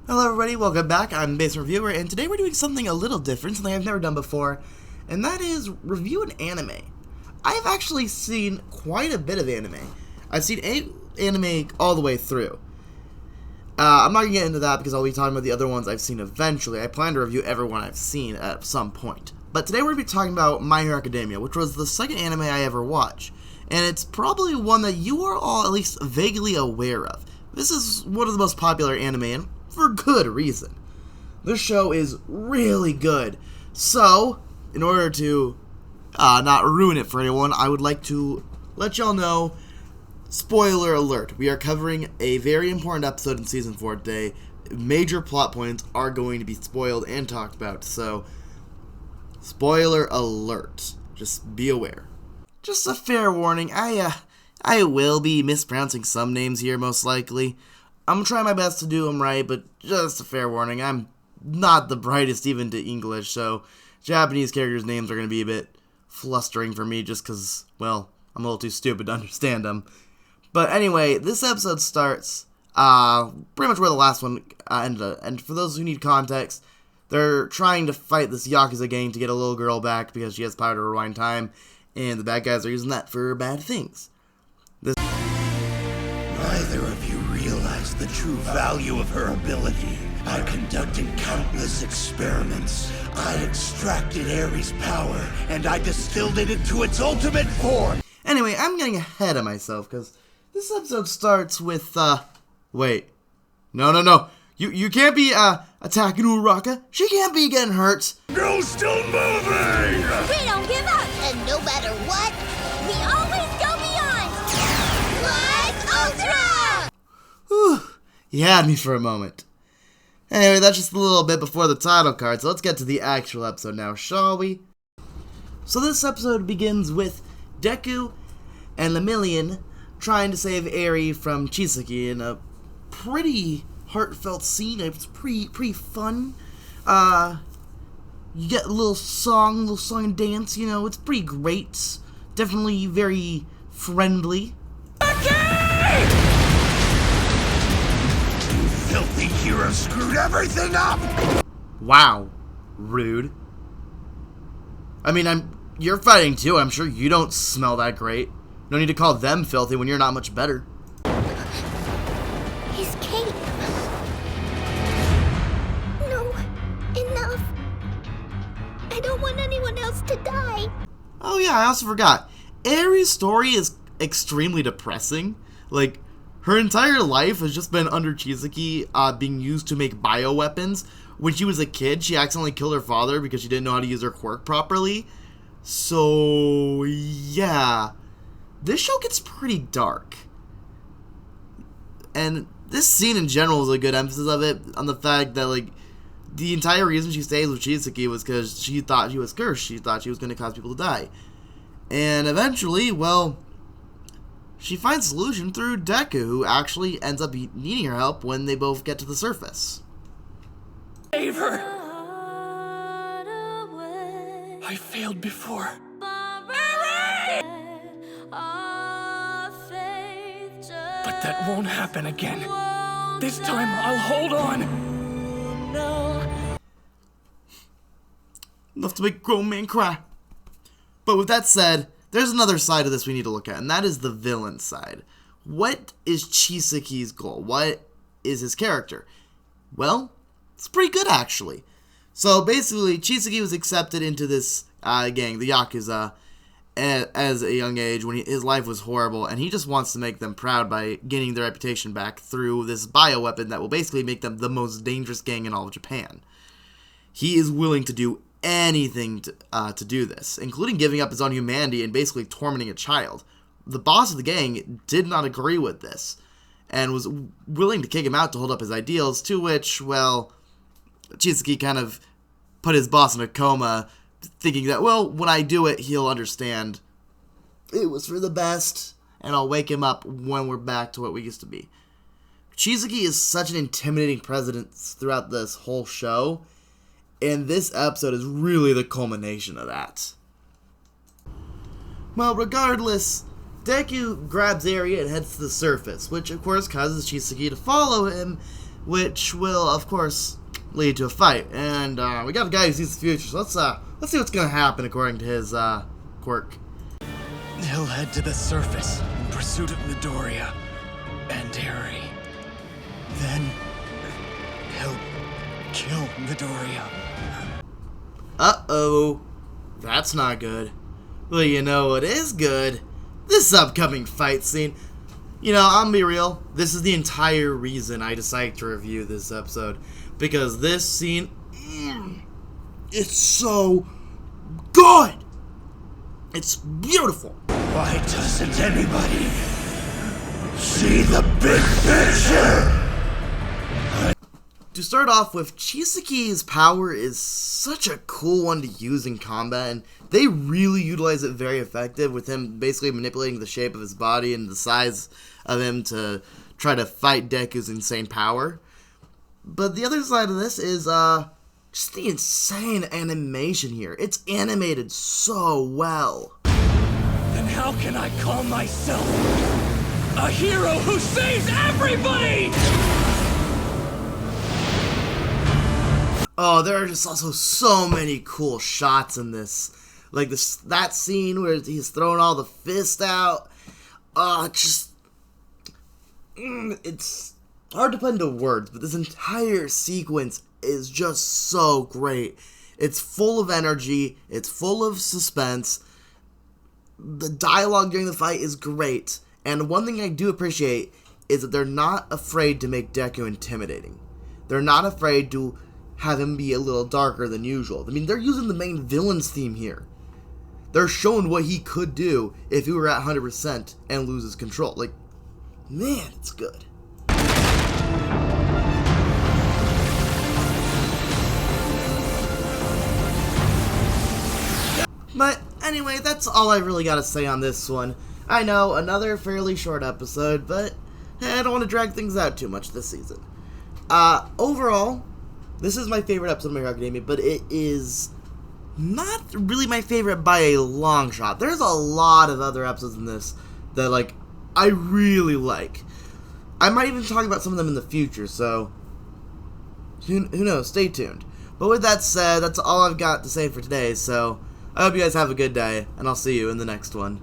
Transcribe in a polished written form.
Hello everybody, welcome back. I'm Basement Reviewer, and today we're doing something a little different, something I've never done before, and that is review an anime. I've actually seen quite a bit of anime. I've seen anime all the way through. I'm not going to get into that because I'll be talking about the other ones I've seen eventually. I plan to review everyone I've seen at some point. But today we're going to be talking about My Hero Academia, which was the second anime I ever watched, and it's probably one that you are all at least vaguely aware of. This is one of the most popular anime, and for good reason. This show is really good. So, in order to not ruin it for anyone, I would like to let y'all know, spoiler alert, we are covering a very important episode in Season 4 today. Major plot points are going to be spoiled and talked about, so spoiler alert. Just be aware. Just a fair warning, I will be mispronouncing some names here, most likely. I'm going to try my best to do them right, but just a fair warning, I'm not the brightest even to English, so Japanese characters' names are going to be a bit flustering for me just because, well, I'm a little too stupid to understand them. But anyway, this episode starts pretty much where the last one ended, and for those who need context, they're trying to fight this Yakuza gang to get a little girl back because she has power to rewind time, and the bad guys are using that for bad things. Neither of you realize the true value of her ability. By conducting countless experiments, I extracted Ares' power, and I distilled it into its ultimate form. Anyway, I'm getting ahead of myself, because this episode starts with, wait. No. You can't be, attacking Uraka. She can't be getting hurt. No, still moving! We don't give up, and no matter what, we always go beyond! Like Ultra! Whew, you had me for a moment. Anyway, that's just a little bit before the title card, so let's get to the actual episode now, shall we? So this episode begins with Deku and Lemillion trying to save Eri from Chisaki in a pretty heartfelt scene. It's pretty fun. You get a little song and dance, you know, it's pretty great. Definitely very friendly. Filthy hero screwed everything up! Wow. Rude. I mean, you're fighting too. I'm sure you don't smell that great. No need to call them filthy when you're not much better. His cape. No, enough. I don't want anyone else to die. Oh yeah, I also forgot. Eri's story is extremely depressing. Like, her entire life has just been under Chisaki, being used to make bioweapons. When she was a kid, she accidentally killed her father because she didn't know how to use her quirk properly. So, yeah. This show gets pretty dark. And this scene in general is a good emphasis of it, on the fact that, like, the entire reason she stays with Chisaki was because she thought she was cursed. She thought she was going to cause people to die. And eventually, well, she finds a solution through Deku, who actually ends up needing her help when they both get to the surface. Save her! I failed before. But that won't happen again. This time, I'll hold on. Enough to make a grown man cry. But with that said, there's another side of this we need to look at, and that is the villain side. What is Chisaki's goal? What is his character? Well, it's pretty good, actually. So basically, Chisaki was accepted into this gang, the Yakuza, as a young age when his life was horrible, and he just wants to make them proud by gaining their reputation back through this bioweapon that will basically make them the most dangerous gang in all of Japan. He is willing to do anything to do this, including giving up his own humanity and basically tormenting a child. The boss of the gang did not agree with this, and was willing to kick him out to hold up his ideals, to which, well, Chisaki kind of put his boss in a coma, thinking that, well, when I do it, he'll understand it was for the best, and I'll wake him up when we're back to what we used to be. Chisaki is such an intimidating presence throughout this whole show, and this episode is really the culmination of that. Well, regardless, Deku grabs Eri and heads to the surface, which of course causes Chisaki to follow him, which will, of course, lead to a fight. And we got a guy who sees the future, so let's see what's gonna happen according to his quirk. He'll head to the surface in pursuit of Midoriya and Eri. Then he'll kill Midoriya. Uh-oh. That's not good. Well, you know what is good? This upcoming fight scene. You know, I'm gonna be real. This is the entire reason I decided to review this episode. Because this scene, it's so good! It's beautiful. Why doesn't anybody see the big picture? To start off with, Chisaki's power is such a cool one to use in combat, and they really utilize it very effective with him basically manipulating the shape of his body and the size of him to try to fight Deku's insane power. But the other side of this is just the insane animation here. It's animated so well. Then how can I call myself a hero who saves everybody? Oh, there are just also so many cool shots in this. Like that scene where he's throwing all the fists out. It's hard to put into words, but this entire sequence is just so great. It's full of energy. It's full of suspense. The dialogue during the fight is great. And one thing I do appreciate is that they're not afraid to make Deku intimidating. They're not afraid to have him be a little darker than usual. I mean, they're using the main villain's theme here. They're showing what he could do if he were at 100% and loses control. Like, man, it's good. But anyway, that's all I really got to say on this one. I know, another fairly short episode, but I don't want to drag things out too much this season. Overall, this is my favorite episode of My Hero Academia, but it is not really my favorite by a long shot. There's a lot of other episodes in this that, like, I really like. I might even talk about some of them in the future, so who knows? Stay tuned. But with that said, that's all I've got to say for today, so I hope you guys have a good day, and I'll see you in the next one.